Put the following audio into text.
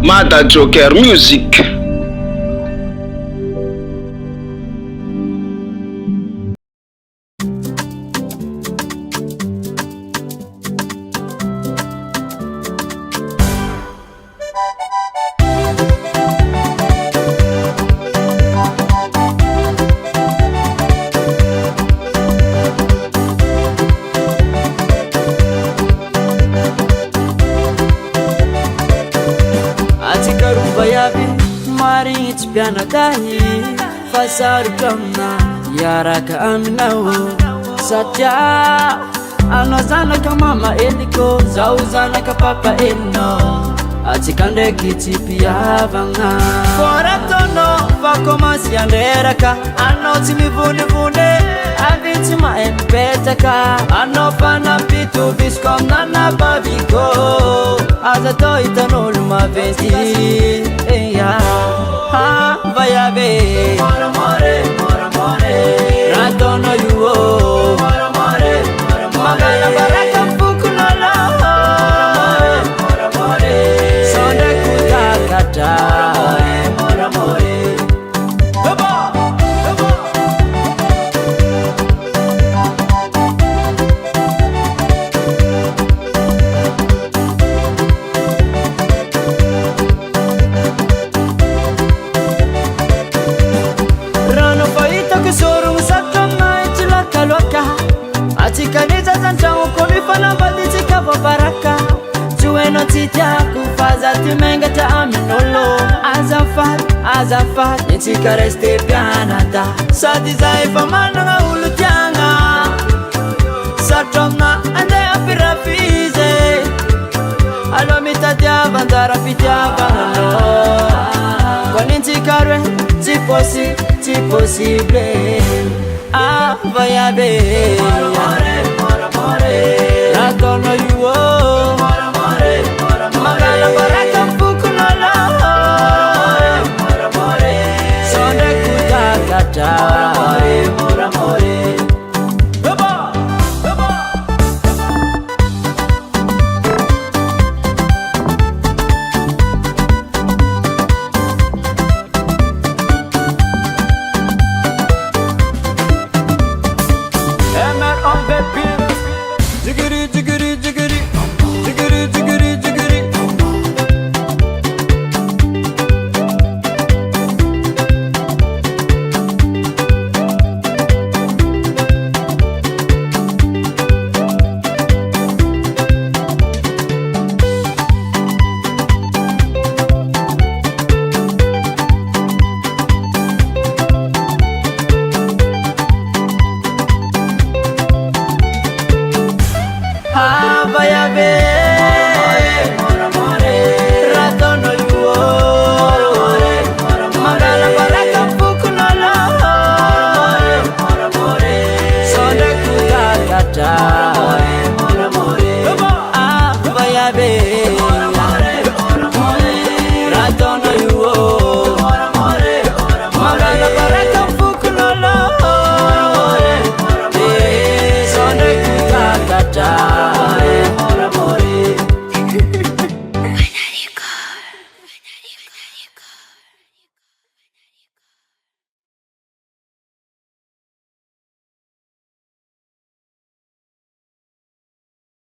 Mada Jocker Music. Pianadahi fasarkamna yaraka aminao satya ano zanaka mama eliko zao zanaka papa eno atikandeki tipiavanga foratono vakomasi anderaka ano timivunivune aviti maempetaka ano panapitu viskomnana babiko azato itanolu maventi ha vaya be mora more ratono yuo mora more magana baraka fukunala mora more sonde kutakata mora more Atikaniza zanjao kulifana baditi kava baraka Jueno titia kufaza timenga ta aminolo Azafat Nitika reste pianata Sadizai famana nga ulutianga Satomna ande apirafize Alo mitatia vandara pitia vanano Kwa nintikarwe Tiposible Ah, vaya be mora more ratono yuo mora more magana baraka fukunala mora more sonde kutakata mora more vaya be